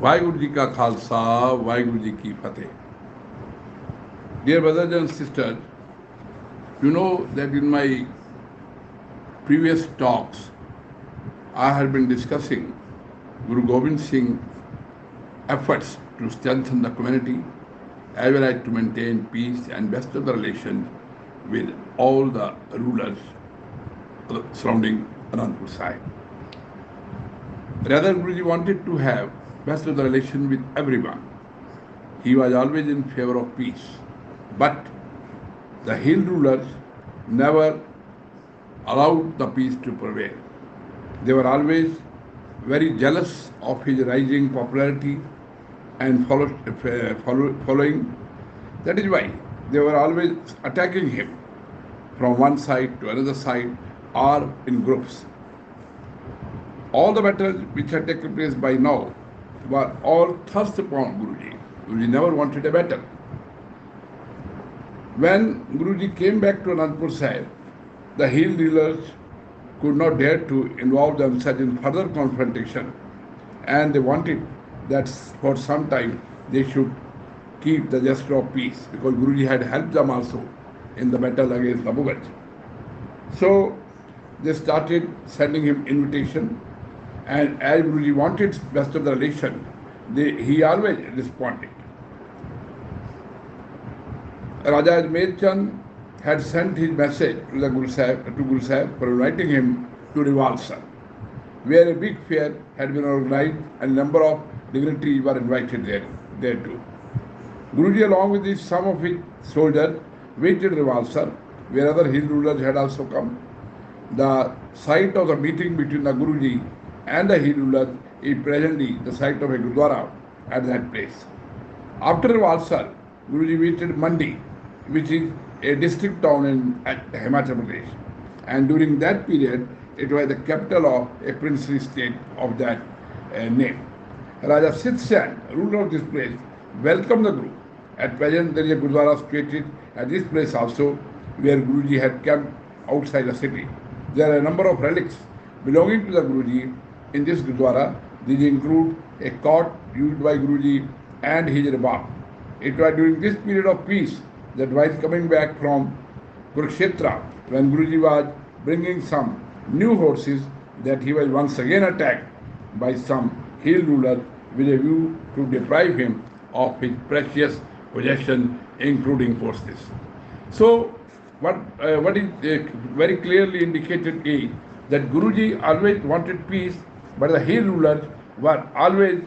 वाहिगुरु जी का खालसा, वाहिगुरु जी की फतेह. Dear brothers and sisters, you know that in my previous talks, I have been discussing Guru Gobind Singh's efforts to strengthen the community as well as to maintain peace and best of the relations with all the rulers surrounding Anandpur Sahib. Rather, Guruji wanted to have best of the relation with everyone. He was always in favor of peace. But the hill rulers never allowed the peace to prevail. They were always very jealous of his rising popularity and following. That is why they were always attacking him from one side to another side or in groups. All the battles which had taken place by now were all thrust upon Guruji. Guruji never wanted a battle. When Guruji came back to Anandpur Sahib, the hill rulers could not dare to involve themselves in further confrontation, and they wanted that for some time they should keep the gesture of peace, because Guruji had helped them also in the battle against the Mughals. So they started sending him invitation, and as Guruji wanted best of the relation, he always responded. Raja Ajmer Chand had sent his message to Guru Sahib for inviting him to Rivalsar, where a big fair had been organized and a number of dignitaries were invited there too. Guruji, along with some of his soldiers, waited Rivalsar, where other hill rulers had also come. The site of the meeting between the Guruji and the hill rulers is presently the site of a Gurdwara at that place. After Rivalsar, Guruji visited Mandi, which is a district town in Himachal Pradesh. And during that period, it was the capital of a princely state of that name. Raja Sit Sen, ruler of this place, welcomed the Guru. At present, there is a Gurdwara situated at this place also, where Guruji had camped outside the city. There are a number of relics belonging to the Guruji in this Gurdwara. These include a cot used by Guruji and his rebab. It was during this period of peace that while coming back from Kurukshetra, when Guruji was bringing some new horses, that he was once again attacked by some hill ruler with a view to deprive him of his precious possessions, including horses. So, what is very clearly indicated is that Guruji always wanted peace, but the hill rulers were always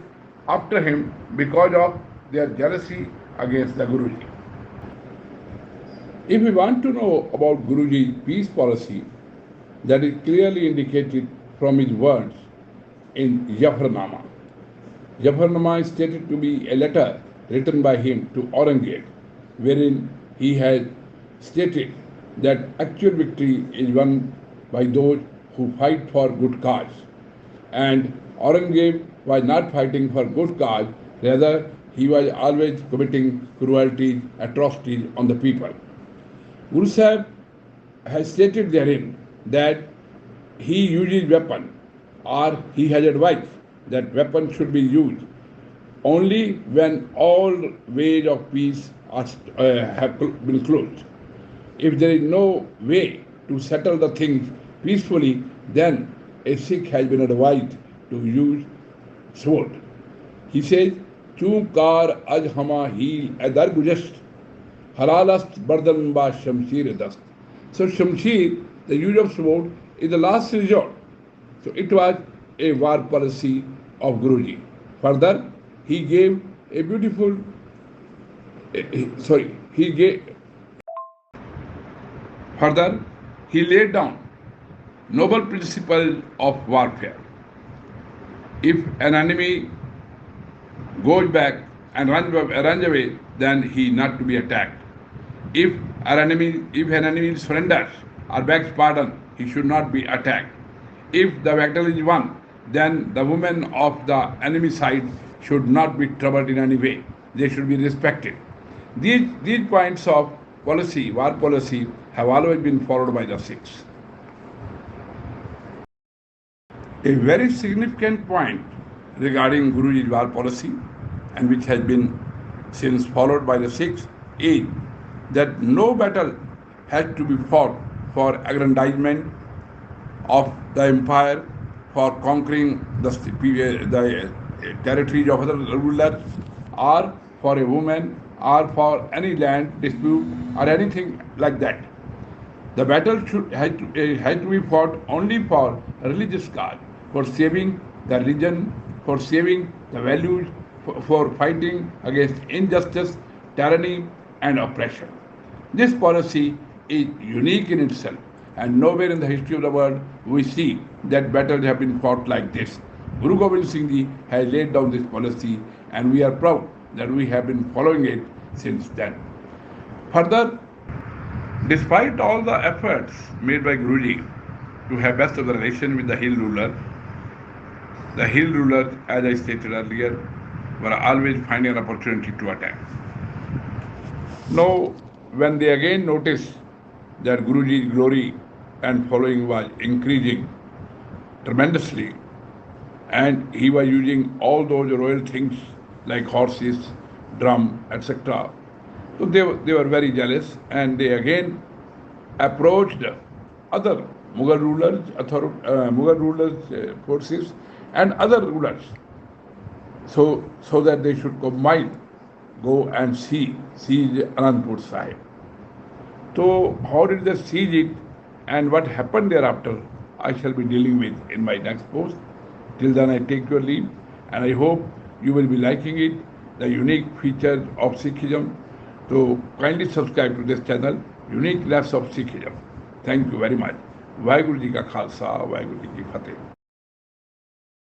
after him because of their jealousy against the Guruji. If we want to know about Guruji's peace policy, that is clearly indicated from his words in Jafarnama. Jafarnama is stated to be a letter written by him to Aurangzeb, wherein he has stated that actual victory is won by those who fight for good cause. And Aurangzeb was not fighting for good cause, rather he was always committing cruelty, atrocities on the people. Guru Sahib has stated therein that he uses weapon, or he has advised that weapon should be used only when all ways of peace have been closed. If there is no way to settle the things peacefully, then a Sikh has been advised to use sword. He says, "Chun kar aj hama heel adar gujast, halalast bardan ba shamshir dast." So shamshir, the use of sword, is the last resort. So it was a war policy of Guruji. Further, he gave a beautiful, Further, he laid down noble principle of warfare. If an enemy goes back and runs away, then he not to be attacked. If an enemy surrenders or begs pardon, he should not be attacked. If the battle is won, then the women of the enemy side should not be troubled in any way. They should be respected. These points of policy, war policy, have always been followed by the Sikhs. A very significant point regarding Guruji's war policy, and which has been since followed by the Sikhs, is that no battle has to be fought for aggrandizement of the empire, for conquering the territories of other rulers, or for a woman, or for any land dispute, or anything like that. The battle had to be fought only for religious cause, for saving the religion, for saving the values, for fighting against injustice, tyranny, and oppression. This policy is unique in itself, and nowhere in the history of the world we see that battles have been fought like this. Guru Gobind Singh Ji has laid down this policy, and we are proud that we have been following it since then. Further, despite all the efforts made by Guruji to have best of the relation with the hill rulers, as I stated earlier, were always finding an opportunity to attack. Now, when they again noticed that Guruji's glory and following was increasing tremendously, and he was using all those royal things like horses, drum, etc., so they were very jealous, and they again approached other Mughal rulers, forces, and other rulers, so that they should combine, go and siege Anandpur Sahib. So how did they siege it, and what happened thereafter, I shall be dealing with in my next post. Till then, I take your leave, and I hope you will be liking it, the unique features of Sikhism. So kindly subscribe to this channel, Unique Lives of Sikhism. Thank you very much. Vaheguru Ji Ka Khalsa, Vaheguru Ji Ki Fateh.